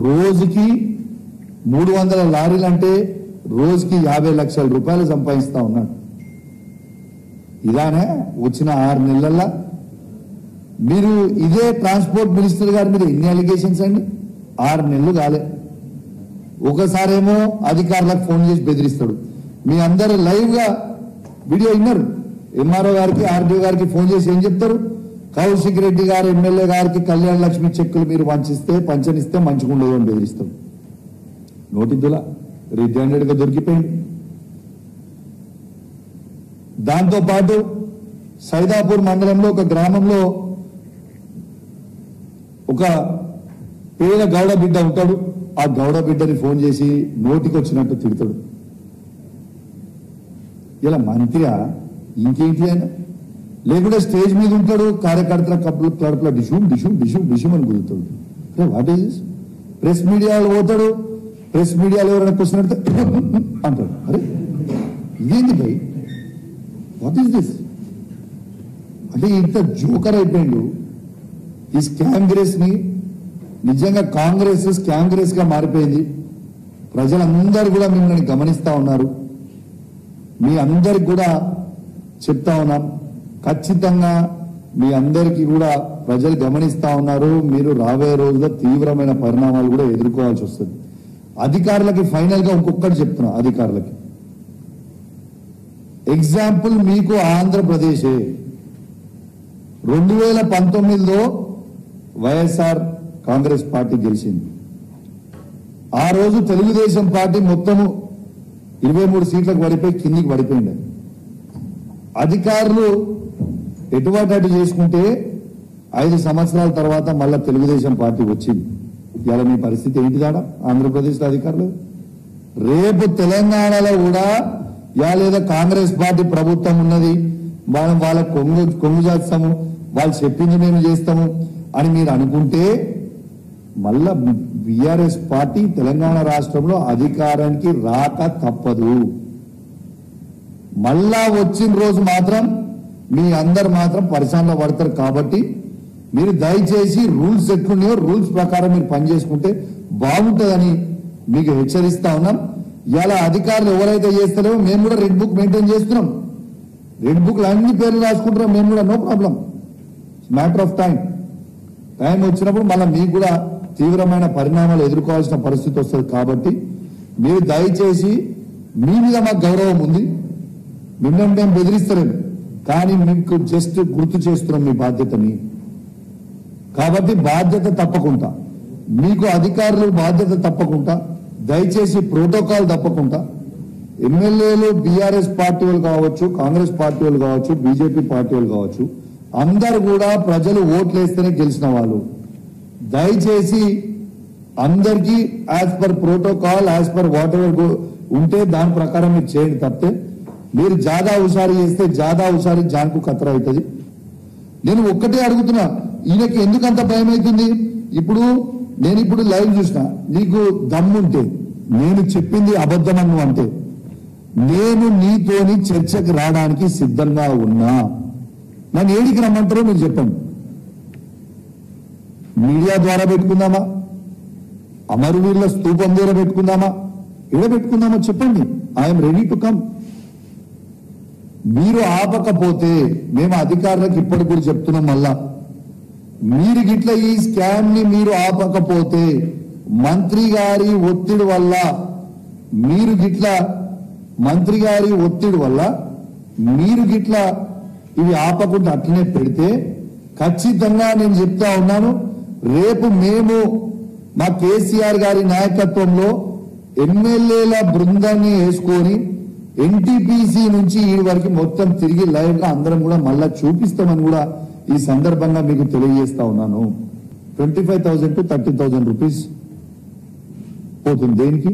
రోజుకి 300 లారీలు అంటే రోజుకి 50 లక్షల రూపాయలు సంపాదిస్తా ఉన్నాడు. ఇలానే వచ్చిన 6 నెలల్లో మీరు ఇదే ట్రాన్స్పోర్ట్ మినిస్టర్ గారి మీద ఎన్ని అలిగేషన్స్ అండి? 6 నెలలు కాలే. ఒకసారేమో అధికారులకు ఫోన్ చేసి బెదిరిస్తాడు. మీ అందరు లైవ్ గా వీడియో విన్నారు. ఎంఆర్ఓ గారికి ఆర్డీఓ గారికి ఫోన్ చేసి ఏం చెప్తారు? కౌశిక్ రెడ్డి గారు ఎమ్మెల్యే గారికి కళ్యాణ లక్ష్మి చెక్కులు మీరు పంచనిస్తే మంచిగుండదు అని బెదిరిస్తాం. నోటిద్దులా రెడ్ హ్యాండెడ్ గా దొరికిపోయింది. దాంతో పాటు సైదాపూర్ మండలంలో ఒక గ్రామంలో ఒక పేద గౌడ బిడ్డ ఉంటాడు. ఆ గౌడ బిడ్డని ఫోన్ చేసి నోటికి వచ్చినట్టు తిడతాడు. ఇలా మంత్రిగా ఇంకేంటి ఆయన? లేకుంటే స్టేజ్ మీద ఉంటాడు, కార్యకర్తల కడుపులో డిషుమ్ డిషుమ్ డిషుమ్ డిషుమ్ అని కుదురుతాడు. What is this? ప్రెస్ మీడియాలో పోతాడు, ప్రెస్ మీడియాలో ఎవరైనా క్వశ్చన్ అడితే అంటాడు. అరే ఇదేంటి భయ్? What is this? అంటే ఇంత జోకర్ అయిపోయిండు. ఈ స్కామ్ గ్రేస్ ని నిజంగా కాంగ్రెస్ స్కామ్ గ్రేస్ గా మారిపోయింది. ప్రజలందరూ కూడా మిమ్మల్ని గమనిస్తా ఉన్నారు. మీ అందరికి కూడా చెప్తా ఉన్నాం, ఖచ్చితంగా మీ అందరికీ కూడా ప్రజలు గమనిస్తా ఉన్నారు. మీరు రాబోయే రోజుల్లో తీవ్రమైన పరిణామాలు కూడా ఎదుర్కోవాల్సి వస్తుంది. అధికారులకి ఫైనల్ గా ఇంకొకటి చెప్తున్నా. అధికారులకి ఎగ్జాంపుల్ మీకు ఆంధ్రప్రదేశే 2019లో వైఎస్ఆర్ కాంగ్రెస్ పార్టీ గెలిచింది. ఆ రోజు తెలుగుదేశం పార్టీ మొత్తము 23 సీట్లకు పడిపోయి కిందికి పడిపోయింది. అధికారులు ఎటువాటు చేసుకుంటే 5 సంవత్సరాల తర్వాత మళ్ళా తెలుగుదేశం పార్టీ వచ్చింది. ఇలా మీ పరిస్థితి ఏంటిదాడా ఆంధ్రప్రదేశ్ అధికారులు? రేపు తెలంగాణలో కూడా లేదా కాంగ్రెస్ పార్టీ ప్రభుత్వం ఉన్నది, మనం వాళ్ళ కొంగు చేస్తాము, వాళ్ళు చెప్పింది మేము చేస్తాము అని మీరు అనుకుంటే మళ్ళా బీఆర్ఎస్ పార్టీ తెలంగాణ రాష్ట్రంలో అధికారానికి రాక తప్పదు. మళ్ళా వచ్చిన రోజు మాత్రం మీ అందరు మాత్రం పరిశ్రమలో పడతారు. కాబట్టి మీరు దయచేసి రూల్స్ ఎట్లున్నాయో రూల్స్ ప్రకారం మీరు పనిచేసుకుంటే బాగుంటుందని మీకు హెచ్చరిస్తా ఉన్నాం. ఇలా అధికారులు ఎవరైతే చేస్తారో మేము కూడా రెడ్ బుక్ మెయింటైన్ చేస్తున్నాం. రెడ్ బుక్ అన్ని పేర్లు రాసుకుంటున్నాం మేము కూడా, no problem. Matter of time వచ్చినప్పుడు మళ్ళీ మీకు కూడా తీవ్రమైన పరిణామాలు ఎదుర్కోవాల్సిన పరిస్థితి వస్తుంది. కాబట్టి మీరు దయచేసి, మీ మీద మాకు గౌరవం ఉంది, మిమ్మల్ని మేము బెదిరిస్తలేము, కానీ మీకు జస్ట్ గుర్తు చేస్తున్నాం మీ బాధ్యతని. కాబట్టి బాధ్యత తప్పకుండా మీకు అధికారులు బాధ్యత తప్పకుండా, దయచేసి ప్రోటోకాల్ తప్పకుండా ఎమ్మెల్యేలు బీఆర్ఎస్ పార్టీ వాళ్ళు కావచ్చు, కాంగ్రెస్ పార్టీ వాళ్ళు కావచ్చు, బీజేపీ పార్టీ వాళ్ళు కావచ్చు, అందరు కూడా ప్రజలు ఓట్లు వేస్తేనే గెలిచిన వాళ్ళు. దయచేసి అందరికీ as per protocol, as per watt ever ఉంటే దాని ప్రకారం మీరు చేయండి. తప్పితే మీరు జాదా హుషారు చేస్తే జాదా హుషారు జాన్కు ఖతరా అవుతుంది. నేను ఒక్కటే అడుగుతున్నా, ఈయనకి ఎందుకు అంత భయం అవుతుంది? నేను ఇప్పుడు లైవ్ చూసిన, నీకు దమ్ముంటే నేను చెప్పింది అబద్ధమన్ను అంటే నేను నీతోని చర్చకు రావడానికి సిద్ధంగా ఉన్నా. నన్ను ఏడికి రమ్మంటారో మీరు చెప్పండి. మీడియా ద్వారా పెట్టుకుందామా, అమరవీరుల స్తూపం ద్వారా పెట్టుకుందామా, ఎక్కడ పెట్టుకుందామా చెప్పండి. I'm ready to come. మీరు ఆపకపోతే మేము అధికారులకు ఇప్పటికి కూడా చెప్తున్నాం, మళ్ళా మీరు గిట్ల ఈ స్కామ్ ని మీరు ఆపకపోతే మంత్రి గారి ఒత్తిడి వల్ల మీరు గిట్ల ఇవి ఆపకుండా అట్లనే పెడితే ఖచ్చితంగా నేను చెప్తా ఉన్నాను, రేపు మేము మా కేసీఆర్ గారి నాయకత్వంలో ఎమ్మెల్యేల బృందాన్ని వేసుకొని ఎన్టీపీసీ నుంచి ఈ వరకు మొత్తం తిరిగి లైవ్ గా అందరం కూడా మళ్ళా చూపిస్తామని కూడా ఈ సందర్భంగా మీకు తెలియజేస్తా ఉన్నాను. 25,000 to 30,000 రూపీస్ పోతుంది. దేనికి?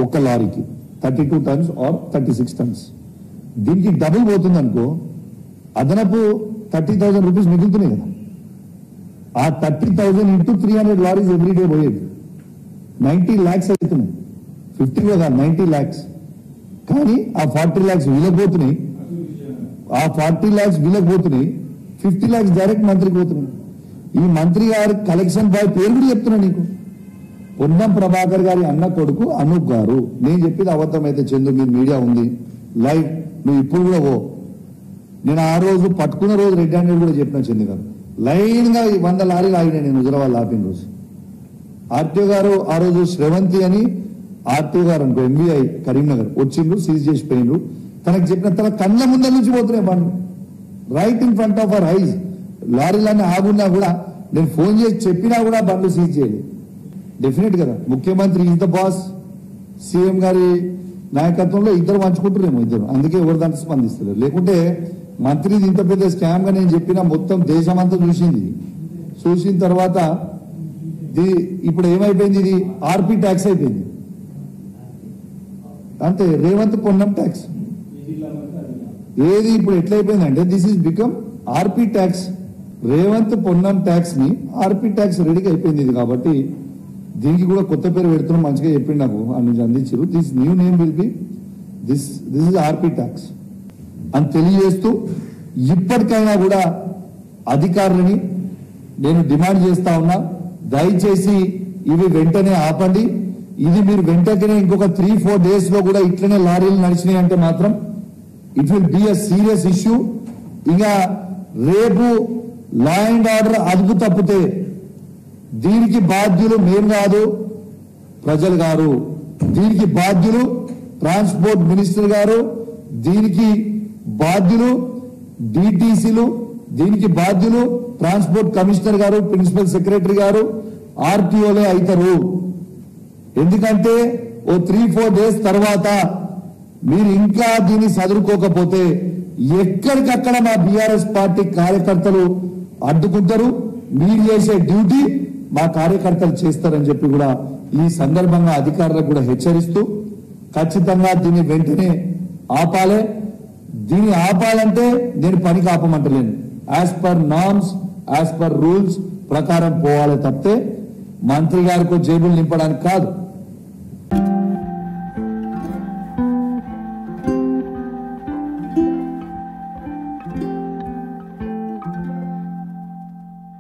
ఒక్క లారీకి 32 టన్స్ ఆర్ 36 టన్స్. దీనికి డబుల్ పోతుంది అనుకో, అదనపు 30,000 రూపీస్ మిగులుతున్నాయి కదా. ఆ 30,000 ఇంటూ 300 లారీస్ ఎవ్రీడే పోయేది 90 lakhs అవుతున్నాయి. 50 కాదు 90 lakhs. కానీ ఆ 40 lakhs వీళ్ళకి పోతున్నాయి, 50 lakhs డైరెక్ట్ మంత్రికి పోతున్నాయి. ఈ మంత్రి గారి కలెక్షన్ బాయ్ పేరు కూడా చెప్తున్నా నీకు, పొన్నం ప్రభాకర్ గారి అన్న కొడుకు అనూప్ గారు. నేను చెప్పేది అబద్ధమైతే చందు, మీ మీడియా ఉంది లైవ్, నువ్వు ఇప్పుడు కూడా ఓ, నేను ఆ రోజు పట్టుకున్న రోజు రెడ్ హ్యాండెడ్ కూడా చెప్పిన చందు గారు, లైన్ గా 100 లారీలు ఆగినాయి నేను హుజరాబాద్ ఆపిన రోజు. ఆర్టీఓ గారు ఆ రోజు శ్రవంతి అని ఆర్టీఓ గారు అనుకో ఎంబీఐ కరీంనగర్ వచ్చిండ్రు, సీజ్ చేసి పోయిండ్రు. తనకు చెప్పిన తన కళ్ళ ముందర నుంచి పోతున్నాయి బండ్లు, right in front of our eyes. లారీలన్నీ ఆగున్నా కూడా నేను ఫోన్ చేసి చెప్పినా కూడా బండ్లు సీజ్ చేయలేదు. డెఫినెట్ కదా, ముఖ్యమంత్రి ఈజ్ ద బాస్, సీఎం గారి నాయకత్వంలో ఇద్దరు పంచుకుంటారేమో ఇద్దరు, అందుకే ఎవరు దాంట్లో స్పందిస్తలేరు. లేకుంటే మంత్రిది ఇంత పెద్ద స్కామ్ గా నేను చెప్పిన మొత్తం దేశమంతా చూసింది. చూసిన తర్వాత ఇప్పుడు ఏమైపోయింది, ఇది ఆర్పీ ట్యాక్స్ అయిపోయింది అంతే, రేవంత్ పొన్నం ట్యాక్స్. ఏది ఇప్పుడు ఎట్లయిపోయిందంటే this is become RP tax. Revanth Ponnam tax ని ఆర్పీ ట్యాక్స్ రెడీగా అయిపోయింది ఇది. కాబట్టి దీనికి కూడా కొత్త పేరు పెడుతున్నాం, మంచిగా చెప్పింది నాకు నుంచి అందించారు. This new name will be this is RP tax అని తెలియజేస్తూ, ఇప్పటికైనా కూడా అధికారులని నేను డిమాండ్ చేస్తా ఉన్నా, దయచేసి ఇవి వెంటనే ఆపండి. ఇది మీరు వెంటనే ఇంకొక 3-4 డేస్ లో కూడా ఇట్లనే లారీలు నడిచినాయి అంటే మాత్రం it will be a serious issue. ఇక రేపు లా అండ్ ఆర్డర్ అదుపు తప్పితే దీనికి బాధ్యులు మేము కాదు, ప్రజలు గారు, దీనికి బాధ్యులు ట్రాన్స్పోర్ట్ మినిస్టర్ గారు, దీనికి బాధ్యులు డిటిసిలు, దీనికి బాధ్యులు ట్రాన్స్పోర్ట్ కమిషనర్ గారు, ప్రిన్సిపల్ సెక్రటరీ గారు, ఆర్టీఓలే అవుతారు. ఎందుకంటే ఓ 3-4 డేస్ తర్వాత మీరు ఇంకా దీన్ని చదువుకోకపోతే ఎక్కడికక్కడ మా బీఆర్ఎస్ పార్టీ కార్యకర్తలు అడ్డుకుంటారు. మీరు చేసే డ్యూటీ మా కార్యకర్తలు చేస్తారని చెప్పి కూడా ఈ సందర్భంగా అధికారులకు కూడా హెచ్చరిస్తూ, ఖచ్చితంగా దీన్ని వెంటనే ఆపాలే. దీన్ని ఆపాలంటే నేను పనికి ఆపమంటలేను, as per norms, as per rules ప్రకారం పోవాలి తప్పితే మంత్రి గారికి జేబులు నింపడానికి కాదు.